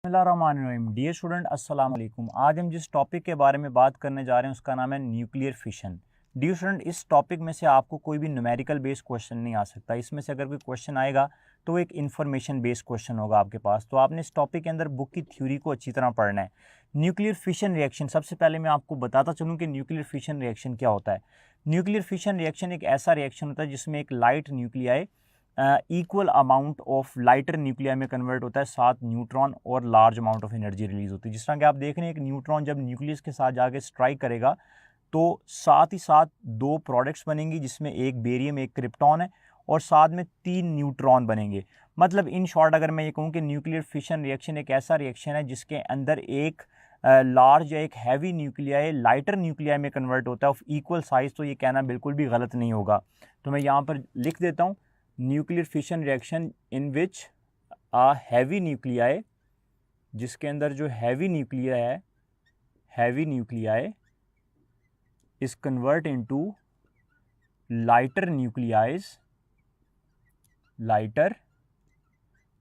बिस्मिल्लाहिर्रहमानिर्रहीम। Dear student, अस्सलाम वालेकुम। आज हम जिस टॉपिक के बारे में बात करने जा रहे हैं उसका नाम है न्यूक्लियर फिशन। डियर स्टूडेंट, इस टॉपिक में से आपको कोई भी न्यूमेरिकल बेस्ड क्वेश्चन नहीं आ सकता। इसमें से अगर कोई क्वेश्चन आएगा तो एक इन्फॉर्मेशन बेस्ड क्वेश्चन होगा आपके पास। तो आपने इस टॉपिक के अंदर बुक की थ्योरी को अच्छी तरह पढ़ना है। न्यूक्लियर फिशन रिएक्शन, सबसे पहले मैं आपको बताता चलूँ कि न्यूक्लियर फिशन रिएक्शन क्या होता है। न्यूक्लियर फिशन रिएक्शन एक ऐसा रिएक्शन होता है जिसमें एक light nuclei equal amount of lighter nuclei में कन्वर्ट होता है, साथ न्यूट्रॉन और large amount of energy release होती है। जिस तरह कि आप देख रहे हैं, एक न्यूट्रॉन जब न्यूक्लियस के साथ जाके स्ट्राइक करेगा तो साथ ही साथ दो प्रोडक्ट्स बनेंगी, जिसमें एक बेरियम एक क्रिप्टॉन है और साथ में 3 न्यूट्रॉन बनेंगे। मतलब इन शॉर्ट अगर मैं ये कहूँ कि न्यूक्लियर फिशन रिएक्शन एक ऐसा रिएक्शन है जिसके अंदर एक लार्ज या एक हैवी न्यूक्लियाई लाइटर न्यूक्लियाई में कन्वर्ट होता है ऑफ इक्वल साइज। तो ये कहना बिल्कुल भी गलत नहीं होगा। तो मैं यहाँ पर लिख देता हूँ, nuclear fission reaction in which a heavy nuclei, जिसके अंदर जो heavy nuclei is convert into lighter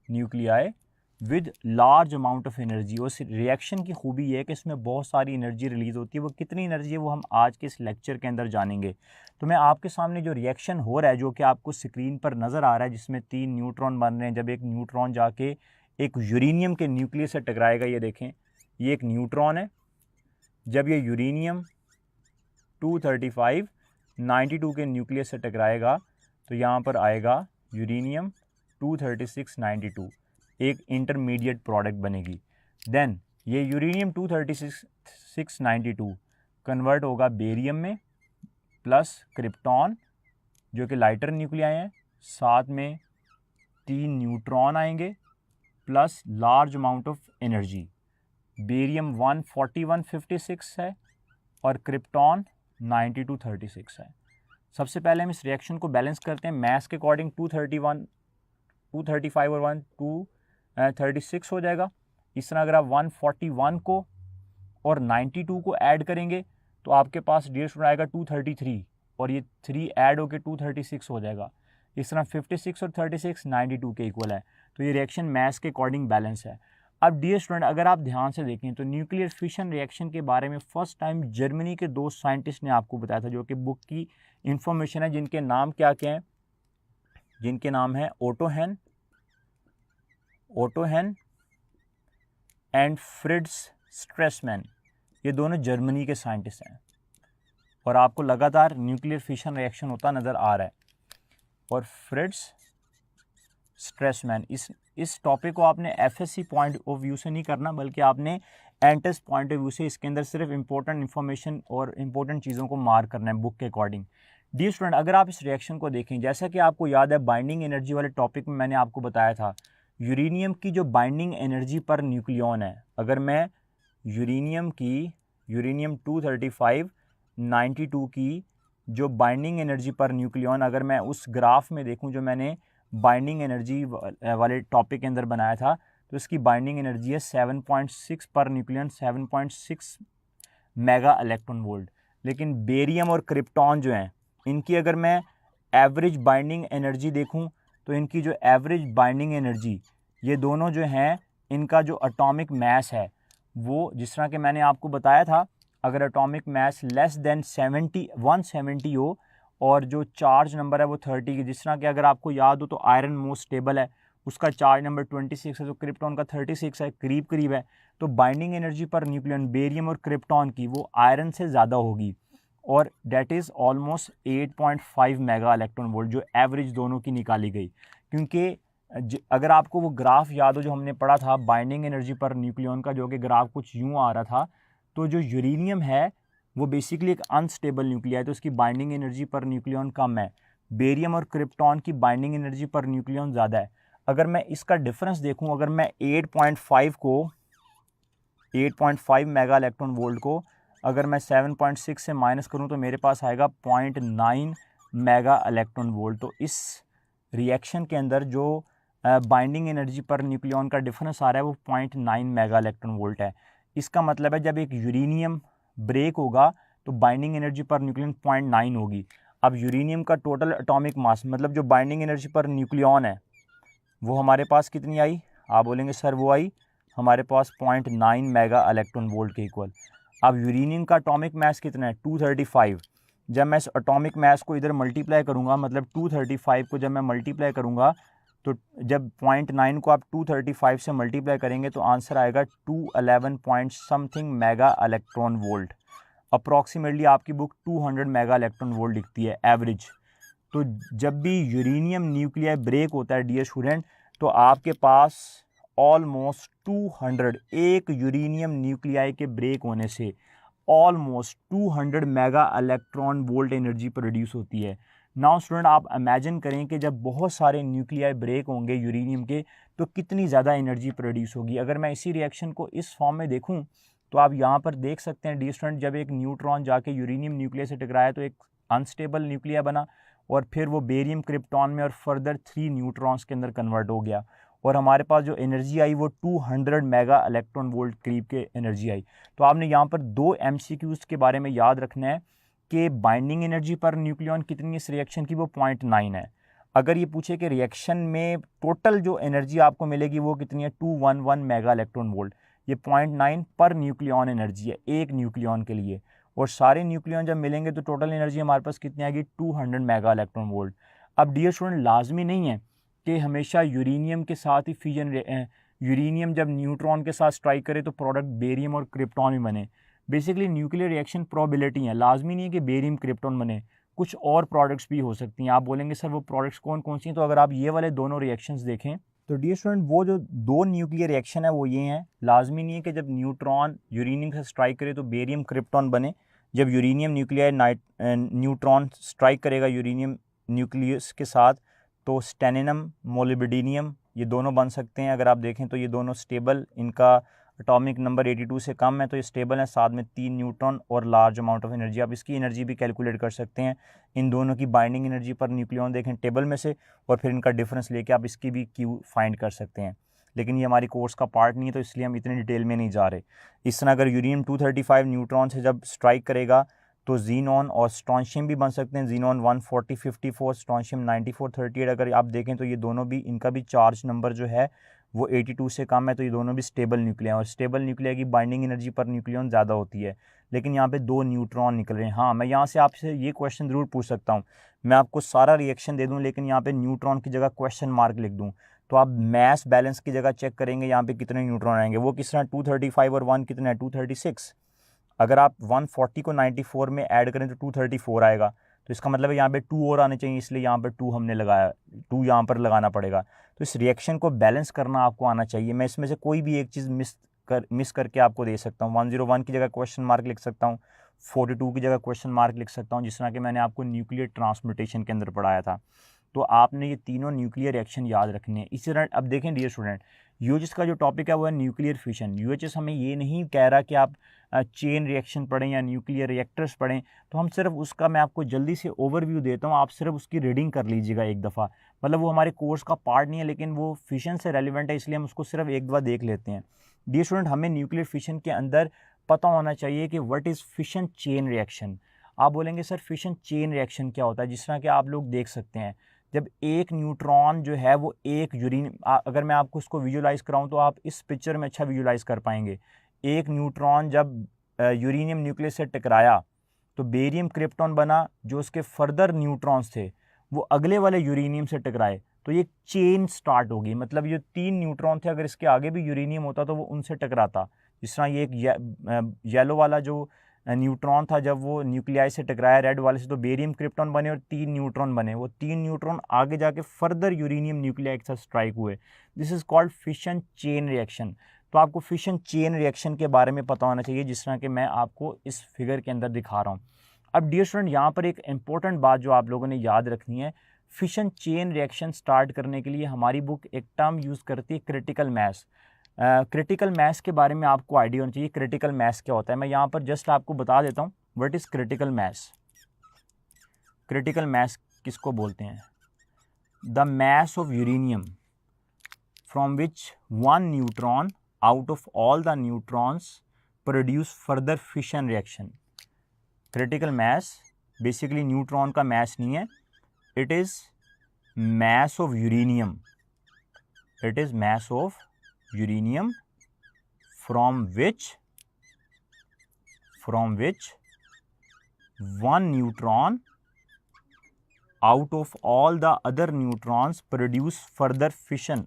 nuclei with large amount of energy. उस रिएक्शन की खूबी ये है कि इसमें बहुत सारी एनर्जी रिलीज होती है। वो कितनी एनर्जी है वो हम आज के इस लेक्चर के अंदर जानेंगे। तो मैं आपके सामने जो रिएक्शन हो रहा है, जो कि आपको स्क्रीन पर नज़र आ रहा है, जिसमें 3 न्यूट्रॉन बन रहे हैं। जब एक न्यूट्रॉन जाके एक यूरेनियम के न्यूक्लियस से टकराएगा, ये देखें, ये एक न्यूट्रॉन है। जब ये यूरेनियम 235 92 के न्यूक्लियस से टकराएगा तो यहाँ पर आएगा यूरेनियम 236 92, एक इंटरमीडिएट प्रोडक्ट बनेगी। देन ये यूरेनियम 236 92 कन्वर्ट होगा बेरियम में प्लस क्रिप्टॉन, जो कि लाइटर न्यूक्लियाई हैं, साथ में 3 न्यूट्रॉन आएंगे plus large amount of energy. Barium 14156 है और क्रिप्टॉन 9236 है। सबसे पहले हम इस रिएक्शन को बैलेंस करते हैं। मैथ्स के अकॉर्डिंग 235 और 1 236 हो जाएगा। इस तरह अगर आप 141 को और 92 को ऐड करेंगे तो आपके पास डियर स्टूडेंट आएगा 233 और ये 3 ऐड होकर 236 हो जाएगा। इस तरह 56 और 36 92 के इक्वल है। तो ये रिएक्शन मैथ्स के अकॉर्डिंग बैलेंस है। अब डियर स्टूडेंट, अगर आप ध्यान से देखें तो न्यूक्लियर फिशन रिएक्शन के बारे में फर्स्ट टाइम जर्मनी के 2 साइंटिस्ट ने आपको बताया था, जो कि बुक की इंफॉर्मेशन है, जिनके नाम क्या क्या हैं। जिनके नाम है ओटो हेन एंड फ्रिट्ज स्ट्रेसमैन। ये दोनों जर्मनी के साइंटिस्ट हैं और आपको लगातार न्यूक्लियर फिशन रिएक्शन होता नज़र आ रहा है। और फ्रिट्ज स्ट्रेसमैन, इस टॉपिक को आपने एफएससी पॉइंट ऑफ व्यू से नहीं करना, बल्कि आपने एंटेस पॉइंट ऑफ व्यू से इसके अंदर सिर्फ इंपॉर्टेंट इन्फॉर्मेशन और इंपॉर्टेंट चीज़ों को मार्क करना है बुक के अकॉर्डिंग। डियर स्टूडेंट, अगर आप इस रिएक्शन को देखें, जैसा कि आपको याद है बाइंडिंग एनर्जी वाले टॉपिक में मैंने आपको बताया था, यूरेनियम की जो बाइंडिंग एनर्जी पर न्यूक्लियॉन है, अगर मैं यूरेनियम 235 92 की जो बाइंडिंग एनर्जी पर न्यूक्लियॉन, अगर मैं उस ग्राफ में देखूं जो मैंने बाइंडिंग एनर्जी वाले टॉपिक के अंदर बनाया था, तो इसकी बाइंडिंग एनर्जी है 7.6 per nucleon, 7.6 mega electron volt. लेकिन बेरियम और क्रिप्टॉन जो हैं, इनकी अगर मैं एवरेज बाइंडिंग एनर्जी देखूं तो इनकी जो एवरेज बाइंडिंग एनर्जी, ये दोनों जो हैं, इनका जो एटॉमिक मास है वो, जिस तरह के मैंने आपको बताया था, अगर एटॉमिक मास लेस देन 170 हो और जो चार्ज नंबर है वो 30 की, जिस तरह के अगर आपको याद हो तो आयरन मोस्ट स्टेबल है, उसका चार्ज नंबर 26 है, तो क्रिप्टॉन का 36 है, करीब है। तो binding energy per nucleon barium और क्रिप्टॉन की वो आयरन से ज़्यादा होगी और that is almost 8.5 mega electron volt, जो एवरेज दोनों की निकाली गई। क्योंकि अगर आपको वो ग्राफ याद हो जो हमने पढ़ा था बाइंडिंग एनर्जी पर न्यूक्लियन का, जो कि ग्राफ कुछ यूँ आ रहा था, तो जो यूरेनियम है वो बेसिकली एक अनस्टेबल न्यूक्लिया है, तो उसकी बाइंडिंग एनर्जी पर न्यूक्लियन कम है। बेरियम और क्रिप्टॉन की बाइंडिंग एनर्जी पर न्यूक्लियन ज़्यादा है। अगर मैं इसका डिफरेंस देखूं, अगर मैं 8.5 मेगा इलेक्ट्रॉन वोल्ट को अगर मैं 7.6 से माइनस करूं तो मेरे पास आएगा 0.9 मेगा इलेक्ट्रॉन वोल्ट। तो इस रिएक्शन के अंदर जो बाइंडिंग एनर्जी पर न्यूक्लियन का डिफरेंस आ रहा है वो 0.9 मेगा इलेक्ट्रॉन वोल्ट है। इसका मतलब है जब एक यूरेनियम ब्रेक होगा तो बाइंडिंग एनर्जी पर न्यूक्लियन 0.9 होगी। अब यूरेनियम का टोटल एटॉमिक मास, मतलब जो बाइंडिंग एनर्जी पर न्यूक्लियन है, वो हमारे पास कितनी आई? आप बोलेंगे सर वो आई हमारे पास 0.9 मेगा इलेक्ट्रॉन वोल्ट के इक्वल। अब यूरेनियम का एटॉमिक मास कितना है 235। जब मैं इस एटॉमिक मास को इधर मल्टीप्लाई करूँगा, मतलब 235 को जब मैं मल्टीप्लाई करूँगा तो जब 0.9 को आप 235 से मल्टीप्लाई करेंगे तो आंसर आएगा 211 point something mega electron volt. Approximately आपकी बुक 200 मेगा इलेक्ट्रॉन वोल्ट लिखती है एवरेज। तो जब भी यूरेनियम न्यूक्लियाई ब्रेक होता है डियर स्टूडेंट, तो आपके पास ऑलमोस्ट 200, एक यूरेनियम न्यूक्लियाई के ब्रेक होने से almost 200 mega electron volt energy produce होती है। नाउ स्टूडेंट आप इमेजिन करें कि जब बहुत सारे न्यूक्लियाई ब्रेक होंगे यूरेनियम के तो कितनी ज़्यादा एनर्जी प्रोड्यूस होगी। अगर मैं इसी रिएक्शन को इस फॉर्म में देखूं तो आप यहाँ पर देख सकते हैं डियर स्टूडेंट, जब एक न्यूट्रॉन जाके यूरेनियम न्यूक्लियस से टकराया तो एक अनस्टेबल न्यूक्लिया बना और फिर वो बेरियम क्रिप्टॉन में और फर्दर 3 न्यूट्रॉन्स के अंदर कन्वर्ट हो गया और हमारे पास जो एनर्जी आई वो 200 मेगा इलेक्ट्रॉन वोल्ट करीब के एनर्जी आई। तो आपने यहाँ पर 2 MCQs के बारे में याद रखना है कि बाइंडिंग एनर्जी पर न्यूक्लियॉन कितनी इस रिएक्शन की, वो 0.9 है। अगर ये पूछे कि रिएक्शन में टोटल जो एनर्जी आपको मिलेगी वो कितनी है 211 मेगा इलेक्ट्रॉन वोल्ट, ये 0.9 पर न्यूक्लियॉन एनर्जी है एक न्यूक्लियॉन के लिए। और सारे न्यूक्लियॉन जब मिलेंगे तो टोटल एनर्जी हमारे पास कितनी आएगी 200 मेगा इलेक्ट्रॉन वोल्ट। अब डियर स्टूडेंट लाजमी नहीं है कि हमेशा यूरेनियम के साथ ही फ्यूजन, यूरेनियम जब न्यूट्रॉन के साथ स्ट्राइक करे तो प्रोडक्ट बेरियम और क्रिप्टॉन ही बने। बेसिकली न्यूक्लियर रिएक्शन प्रोबेबिलिटी है, लाजमी नहीं है कि बेरियम क्रिप्टॉन बने, कुछ और प्रोडक्ट्स भी हो सकती हैं। आप बोलेंगे सर वो प्रोडक्ट्स कौन कौन सी हैं, तो अगर आप ये वाले दोनों रिएक्शंस देखें तो डियर स्टूडेंट वो जो 2 न्यूक्लियर रिएक्शन है वो ये हैं। लाजमी नहीं है कि जब न्यूट्रॉन यूरेनियम से स्ट्राइक करे तो बेरियम क्रिप्टॉन बने। जब यूरेनियम न्यूट्रॉन स्ट्राइक करेगा यूरेनियम न्यूक्लियस के साथ तो स्टेनिनम मोलिब्डेनियम ये दोनों बन सकते हैं। अगर आप देखें तो ये दोनों स्टेबल, इनका एटॉमिक नंबर 82 से कम है तो ये स्टेबल है, साथ में 3 न्यूट्रॉन और लार्ज अमाउंट ऑफ एनर्जी। आप इसकी एनर्जी भी कैलकुलेट कर सकते हैं। इन दोनों की बाइंडिंग एनर्जी पर न्यूक्लियॉन देखें टेबल में से और फिर इनका डिफरेंस लेके आप इसकी भी क्यू फाइंड कर सकते हैं। लेकिन ये हमारी कोर्स का पार्ट नहीं है तो इसलिए हम इतनी डिटेल में नहीं जा रहे। इस तरह अगर यूरेनियम 235 न्यूट्रॉन से जब स्ट्राइक करेगा तो जीनॉन और स्ट्रॉन्शियम भी बन सकते हैं। Xenon 14054, strontium 9438। अगर आप देखें तो ये दोनों भी, इनका भी चार्ज नंबर जो है वो 82 से कम है तो ये दोनों भी स्टेबल न्यूक्लिया हैं और स्टेबल न्यूक्लिया की बाइंडिंग एनर्जी पर न्यूक्लियन ज़्यादा होती है। लेकिन यहाँ पे 2 न्यूट्रॉन निकल रहे हैं। हाँ, मैं यहाँ से आपसे ये क्वेश्चन ज़रूर पूछ सकता हूँ, मैं आपको सारा रिएक्शन दे दूँ लेकिन यहाँ पे न्यूट्रॉन की जगह क्वेश्चन मार्क लिख दूँ तो आप मैस बैलेंस की जगह चेक करेंगे यहाँ पे कितने न्यूट्रॉन आएंगे। वो किस तरह 235 और 1 कितना है 236। अगर आप 140 को 94 में ऐड करें तो 234 आएगा। तो इसका मतलब है यहाँ पे 2 और आने चाहिए, इसलिए यहाँ पे 2 हमने लगाया, 2 यहाँ पर लगाना पड़ेगा। तो इस रिएक्शन को बैलेंस करना आपको आना चाहिए। मैं इसमें से कोई भी एक चीज़ मिस करके आपको दे सकता हूँ। 101 की जगह क्वेश्चन मार्क लिख सकता हूँ, 42 की जगह क्वेश्चन मार्क लिख सकता हूँ, जिस तरह कि मैंने आपको न्यूक्लियर ट्रांसम्यूटेशन के अंदर पढ़ाया था। तो आपने ये तीनों न्यूक्लियर रिएक्शन याद रखने हैं। इसी तरह अब देखें डियर स्टूडेंट, यूएचएस का जो टॉपिक है वो है न्यूक्लियर फ्यूशन। यूएचएस हमें ये नहीं कह रहा कि आप चेन रिएक्शन पढ़ें या न्यूक्लियर रिएक्टर्स पढ़ें, तो हम सिर्फ उसका, मैं आपको जल्दी से ओवरव्यू देता हूँ, आप सिर्फ उसकी रीडिंग कर लीजिएगा एक दफ़ा। मतलब वो हमारे कोर्स का पार्ट नहीं है लेकिन वो फिशन से रेलिवेंट है, इसलिए हम उसको सिर्फ एक दफ़ा देख लेते हैं। डियर स्टूडेंट, हमें न्यूक्लियर फिशन के अंदर पता होना चाहिए कि what is fission chain reaction. आप बोलेंगे सर फिशन चेन रिएक्शन क्या होता है। जिस तरह कि आप लोग देख सकते हैं, जब एक न्यूट्रॉन जो है वो एक अगर मैं आपको इसको विजुलाइज कराऊं तो आप इस पिक्चर में अच्छा विजुलाइज कर पाएंगे। एक न्यूट्रॉन जब यूरेनियम न्यूक्लियस से टकराया तो बेरियम क्रिप्टॉन बना, जो उसके फर्दर न्यूट्रॉन्स थे वो अगले वाले यूरेनियम से टकराए तो ये चेन स्टार्ट होगी। मतलब ये 3 न्यूट्रॉन थे, अगर इसके आगे भी यूरेनियम होता तो वो उनसे टकराता। जिस तरह ये एक येलो वाला जो न्यूट्रॉन था जब वो न्यूक्लियाई से टकराया रेड वाले से तो बेरियम क्रिप्टॉन बने और 3 न्यूट्रॉन बने। वो 3 न्यूट्रॉन आगे जाके फर्दर यूरेनियम न्यूक्लियाई के साथ स्ट्राइक हुए। This is called fission chain reaction. तो आपको फिशन चेन रिएक्शन के बारे में पता होना चाहिए, जिस तरह कि मैं आपको इस फिगर के अंदर दिखा रहा हूँ। अब डियर स्टूडेंट, यहाँ पर एक इंपॉर्टेंट बात जो आप लोगों ने याद रखनी है, फिशन चेन रिएक्शन स्टार्ट करने के लिए हमारी बुक एक टर्म यूज़ करती है क्रिटिकल मैस। क्रिटिकल मैस के बारे में आपको आइडिया होना चाहिए क्रिटिकल मैस क्या होता है। मैं यहाँ पर जस्ट आपको बता देता हूँ what is critical mess. Critical mess किसको बोलते हैं? The mass of uranium from which 1 neutron out of all the neutrons produce further fission reaction. Critical mess basically neutron का मैस नहीं है, it is mess of uranium. It is mess of uranium from which one neutron out of all the other neutrons produce further fission।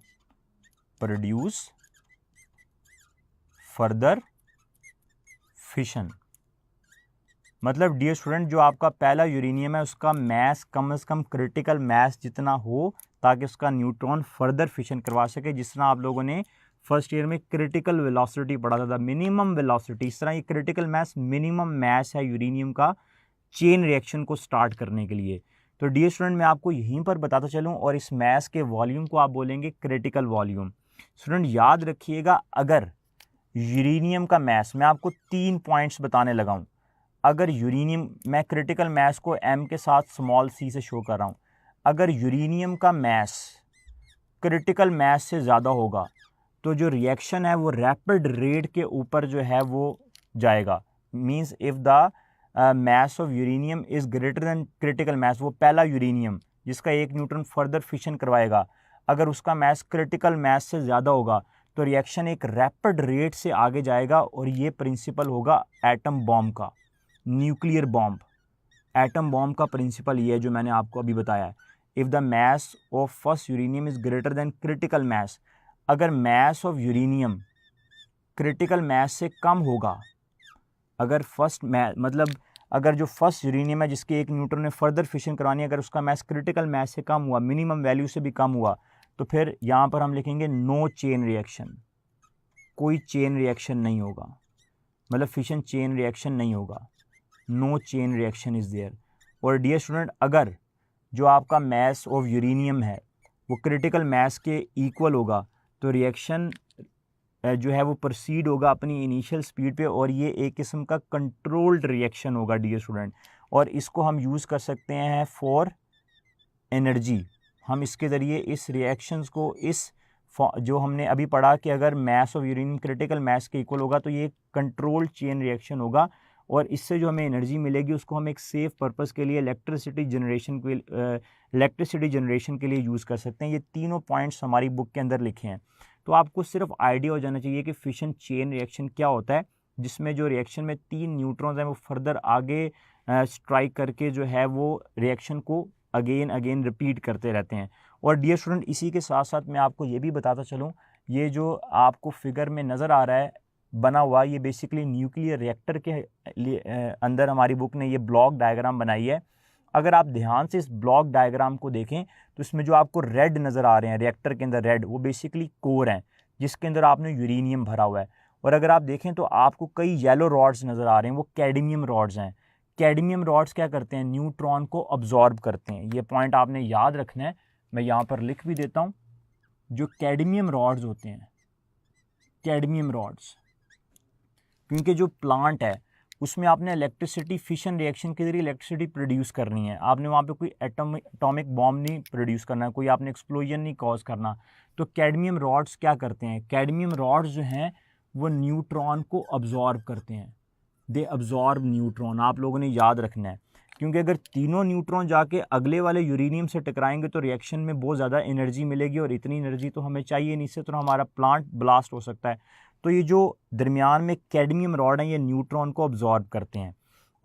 मतलब dear student, जो आपका पहला uranium है उसका mess कम से कम क्रिटिकल मैस जितना हो ताकि उसका न्यूट्रॉन फर्दर फिशन करवा सके। जिस तरह आप लोगों ने फर्स्ट ईयर में क्रिटिकल वेलोसिटी पढ़ा था मिनिमम वेलोसिटी, इस तरह ये क्रिटिकल मैस मिनिमम मैस है यूरेनियम का चेन रिएक्शन को स्टार्ट करने के लिए। तो डियर स्टूडेंट, मैं आपको यहीं पर बताता चलूँ, और इस मैस के वॉल्यूम को आप बोलेंगे क्रिटिकल वॉल्यूम। स्टूडेंट याद रखिएगा, अगर यूरेनियम का मैस, मैं आपको 3 पॉइंट्स बताने लगा हूँ। अगर यूरेनियम, मैं क्रिटिकल मैस को m के साथ स्मॉल c से शो कर रहा हूँ, अगर यूरेनियम का मैस क्रिटिकल मैस से ज़्यादा होगा तो जो रिएक्शन है वो रैपिड रेट के ऊपर जो है वो जाएगा। Means if the mass of uranium is greater than critical mess, वो पहला यूरेनियम जिसका 1 न्यूट्रॉन फर्दर फिशन करवाएगा, अगर उसका मैस क्रिटिकल मैस से ज़्यादा होगा तो रिएक्शन एक रैपिड रेट से आगे जाएगा। और ये प्रिंसिपल होगा एटम बॉम्ब का, न्यूक्लियर बॉम्ब। एटम बॉम्ब का प्रिंसिपल ये है जो मैंने आपको अभी बताया है। If the mass of first uranium is greater than critical mass, अगर mass of uranium critical mass से कम होगा, अगर मतलब अगर जो फर्स्ट यूरेनियम है जिसके 1 न्यूट्रॉन ने फर्दर फिशन करवानी है, अगर उसका मैस क्रिटिकल मैस से कम हुआ, मिनिमम वैल्यू से भी कम हुआ, तो फिर यहाँ पर हम लिखेंगे नो चेन रिएक्शन, कोई चेन रिएक्शन नहीं होगा, मतलब फिशन चेन रिएक्शन नहीं होगा, no chain reaction is there. और डियर स्टूडेंट, अगर जो आपका मैस ऑफ यूरेनियम है वो क्रिटिकल मैस के इक्वल होगा तो रिएक्शन जो है वो प्रोसीड होगा अपनी इनिशियल स्पीड पे, और ये एक किस्म का कंट्रोल्ड रिएक्शन होगा डियर स्टूडेंट। और इसको हम यूज़ कर सकते हैं फॉर एनर्जी। हम इसके ज़रिए इस रिएक्शंस को, इस जो हमने अभी पढ़ा कि अगर mass of uranium critical mess के इक्वल होगा तो ये कंट्रोल्ड चेन रिएक्शन होगा, और इससे जो हमें एनर्जी मिलेगी उसको हम एक सेफ पर्पस के लिए इलेक्ट्रिसिटी जनरेशन के लिए यूज़ कर सकते हैं। ये तीनों पॉइंट्स हमारी बुक के अंदर लिखे हैं। तो आपको सिर्फ आइडिया हो जाना चाहिए कि फिशन चेन रिएक्शन क्या होता है, जिसमें जो रिएक्शन में 3 न्यूट्रॉन्स हैं वो फर्दर आगे स्ट्राइक करके जो है वो रिएक्शन को अगेन रिपीट करते रहते हैं। और डियर स्टूडेंट, इसी के साथ साथ मैं आपको ये भी बताता चलूँ, ये जो आपको फिगर में नज़र आ रहा है बना हुआ, ये बेसिकली न्यूक्लियर रिएक्टर के लिए अंदर हमारी बुक ने ये ब्लॉक डायग्राम बनाई है। अगर आप ध्यान से इस ब्लॉक डायग्राम को देखें तो इसमें जो आपको रेड नज़र आ रहे हैं रिएक्टर के अंदर रेड, वो बेसिकली कोर हैं जिसके अंदर आपने यूरेनियम भरा हुआ है। और अगर आप देखें तो आपको कई येलो रॉड्स नज़र आ रहे हैं, वो कैडमियम रॉड्स हैं। कैडमियम रॉड्स क्या करते हैं, न्यूट्रॉन को अब्जॉर्ब करते हैं। ये पॉइंट आपने याद रखना है, मैं यहाँ पर लिख भी देता हूँ। जो कैडमियम रॉड्स होते हैं, कैडमियम रॉड्स, क्योंकि जो प्लांट है उसमें आपने इलेक्ट्रिसिटी फिशन रिएक्शन के जरिए इलेक्ट्रिसिटी प्रोड्यूस करनी है, आपने वहाँ पे कोई एटॉमिक बॉम्ब नहीं प्रोड्यूस करना है, कोई आपने एक्सप्लोजन नहीं कॉज करना। तो कैडमियम रॉड्स क्या करते हैं, कैडमियम रॉड्स जो हैं वो न्यूट्रॉन को अब्जॉर्ब करते हैं, दे अब्जॉर्ब न्यूट्रॉन। आप लोगों ने याद रखना है, क्योंकि अगर तीनों न्यूट्रॉन जाके अगले वाले यूरेनियम से टकराएंगे तो रिएक्शन में बहुत ज़्यादा एनर्जी मिलेगी, और इतनी एनर्जी तो हमें चाहिए नहीं, इससे तो हमारा प्लांट ब्लास्ट हो सकता है। तो ये जो दरमियान में कैडमियम रॉड हैं ये न्यूट्रॉन को अब्जॉर्ब करते हैं।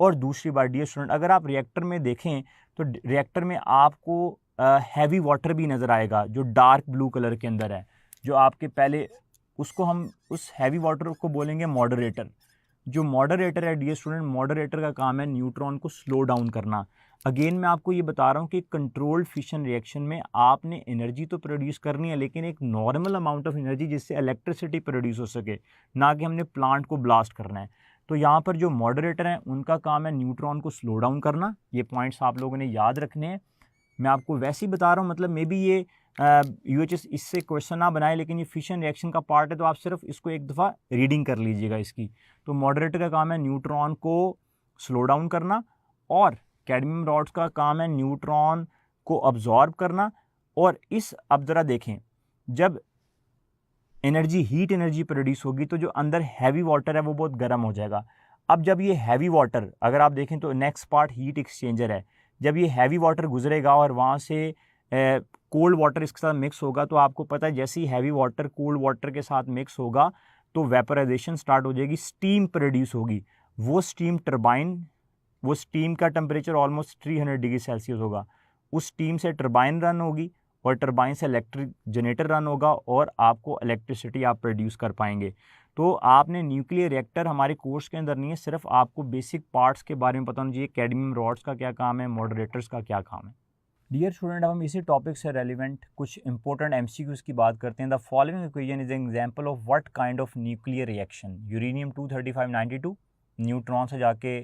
और दूसरी बात डियर स्टूडेंट, अगर आप रिएक्टर में देखें तो रिएक्टर में आपको हैवी वाटर भी नज़र आएगा जो डार्क ब्लू कलर के अंदर है, जो आपके पहले उसको हम उस हैवी वाटर को बोलेंगे मॉडरेटर। जो मॉडरेटर है डियर स्टूडेंट, मॉडरेटर का काम है न्यूट्रॉन को स्लो डाउन करना। अगेन मैं आपको ये बता रहा हूँ कि कंट्रोल्ड फिशन रिएक्शन में आपने एनर्जी तो प्रोड्यूस करनी है, लेकिन एक नॉर्मल अमाउंट ऑफ एनर्जी जिससे इलेक्ट्रिसिटी प्रोड्यूस हो सके, ना कि हमने प्लांट को ब्लास्ट करना है। तो यहाँ पर जो मॉडरेटर हैं उनका काम है न्यूट्रॉन को स्लो डाउन करना। ये पॉइंट्स आप लोगों ने याद रखने हैं। मैं आपको वैसे ही बता रहा हूँ, मतलब मे बी ये UHS इससे क्वेश्चन ना बनाए, लेकिन ये फिशन रिएक्शन का पार्ट है, तो आप सिर्फ इसको एक दफ़ा रीडिंग कर लीजिएगा इसकी। तो मॉडरेटर का काम है न्यूट्रॉन को स्लो डाउन करना, और कैडमियम रॉड्स का काम है न्यूट्रॉन को अब्जॉर्ब करना। और इस अब ज़रा देखें, जब एनर्जी हीट एनर्जी प्रोड्यूस होगी तो जो अंदर हैवी वाटर है वो बहुत गर्म हो जाएगा। अब जब ये हैवी वाटर, अगर आप देखें तो नेक्स्ट पार्ट हीट एक्सचेंजर है, जब ये हैवी वाटर गुजरेगा और वहाँ से कोल्ड वाटर इसके साथ मिक्स होगा, तो आपको पता है जैसे ही हैवी वाटर कोल्ड वाटर के साथ मिक्स होगा तो वेपराइजेशन स्टार्ट हो जाएगी, स्टीम प्रोड्यूस होगी। वो स्टीम का टेम्परेचर ऑलमोस्ट 300 डिग्री सेल्सियस होगा। उस स्टीम से टरबाइन रन होगी और टरबाइन से इलेक्ट्रिक जनरेटर रन होगा और आपको इलेक्ट्रिसिटी आप प्रोड्यूस कर पाएंगे। तो आपने न्यूक्लियर रिएक्टर हमारे कोर्स के अंदर नहीं है, सिर्फ आपको बेसिक पार्ट्स के बारे में पता होना चाहिए, कैडमियम रॉड्स का क्या काम है, मॉडरेटर्स का क्या काम है। डियर स्टूडेंट, अब हम इसी टॉपिक से रेलिवेंट कुछ इंपॉर्टेंट एमसीक्यूज की बात करते हैं। The following equation is an example of what kind of nuclear reaction. Uranium 23592 neutron से जाके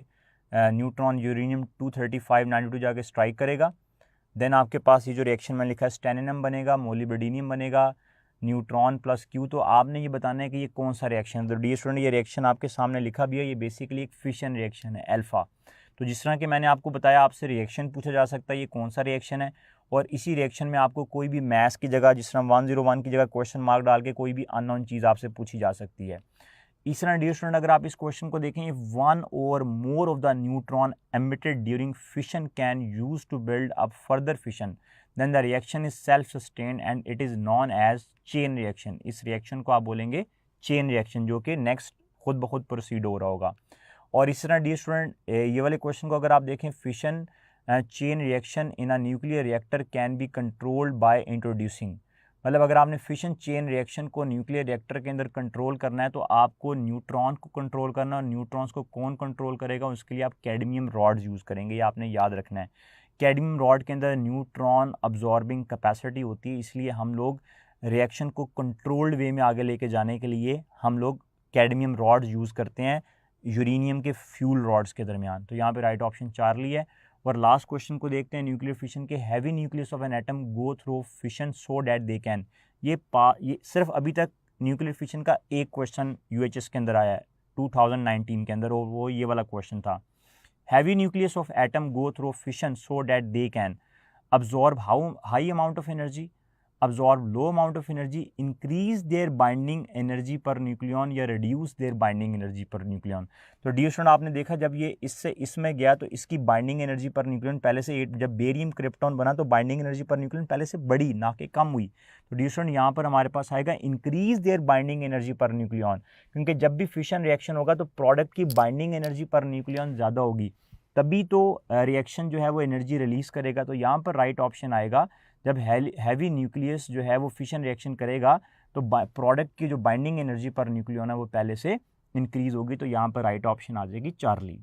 न्यूट्रॉन यूरेनियम 23592 जाके स्ट्राइक करेगा। देन आपके पास ये जो रिएक्शन में लिखा है स्टेनिनम बनेगा, मोलिब्डेनियम बनेगा, न्यूट्रॉन प्लस क्यू। तो आपने ये बताना है कि ये कौन सा रिएक्शन है। तो डियर स्टूडेंट, ये रिएक्शन आपके सामने लिखा भी है, ये बेसिकली एक फिशन रिएक्शन है, अल्फा। तो जिस तरह कि मैंने आपको बताया, आपसे रिएक्शन पूछा जा सकता है ये कौन सा रिएक्शन है, और इसी रिएक्शन में आपको कोई भी मैथ्स की जगह, जिस तरह 101 की जगह क्वेश्चन मार्क डाल के कोई भी अननोन चीज़ आपसे पूछी जा सकती है। इस तरह डियर स्टूडेंट, अगर आप इस क्वेश्चन को देखें, वन और more of the neutron emitted during fission can use to build up further fission, then the reaction is self sustained and it is known as chain reaction. इस reaction को आप बोलेंगे चेन रिएक्शन, जो कि next खुद ब खुद proceed हो रहा होगा। और इस तरह डियर स्टूडेंट, ये वाले क्वेश्चन को अगर आप देखें, fission chain reaction in a nuclear reactor can be controlled by introducing, मतलब अगर आपने फिशन चेन रिएक्शन को न्यूक्लियर रिएक्टर के अंदर कंट्रोल करना है तो आपको न्यूट्रॉन को कंट्रोल करना है, और न्यूट्रॉन्स को कौन कंट्रोल करेगा, उसके लिए आप कैडमियम रॉड्स यूज़ करेंगे, ये आपने याद रखना है। कैडमियम रॉड के अंदर न्यूट्रॉन अब्जॉर्बिंग कैपेसिटी होती है, इसलिए हम लोग रिएक्शन को कंट्रोल्ड वे में आगे लेके जाने के लिए हम लोग कैडमियम रॉड्स यूज़ करते हैं यूरेनियम के फ्यूल रॉड्स के दरमियान। तो यहाँ पे राइट ऑप्शन चार्ली है। और लास्ट क्वेश्चन को देखते हैं, न्यूक्लियर फिशन के heavy nucleus of an atom go through fission so that they can. ये सिर्फ अभी तक न्यूक्लियर फिशन का एक क्वेश्चन यूएचएस के अंदर आया है 2019 के अंदर, और वो ये वाला क्वेश्चन था, heavy nucleus of atom go through fission so that they can absorb high amount of energy, absorb low amount of energy, increase their binding energy per nucleon, या reduce their binding energy per nucleon. तो dear student, आपने देखा जब ये इससे इसमें गया तो इसकी बाइंडिंग एनर्जी पर न्यूक्लियन पहले से, जब बेरियम क्रिप्टॉन बना तो बाइंडिंग एनर्जी पर न्यूक्लियन पहले से बढ़ी, ना कि कम हुई। तो डियर स्टूडेंट, यहाँ पर हमारे पास आएगा increase their binding energy per nucleon, क्योंकि जब भी फिशन रिएक्शन होगा तो प्रोडक्ट की बाइंडिंग एनर्जी पर न्यूक्लियन ज़्यादा होगी, तभी तो रिएक्शन जो है वो एनर्जी रिलीज करेगा। तो यहाँ पर राइट ऑप्शन आएगा, जब हैवी न्यूक्लियस जो है वो फिशन रिएक्शन करेगा तो प्रोडक्ट की जो बाइंडिंग एनर्जी पर न्यूक्लियन है वो पहले से इंक्रीज होगी। तो यहाँ पर राइट ऑप्शन आ जाएगी चार्ली।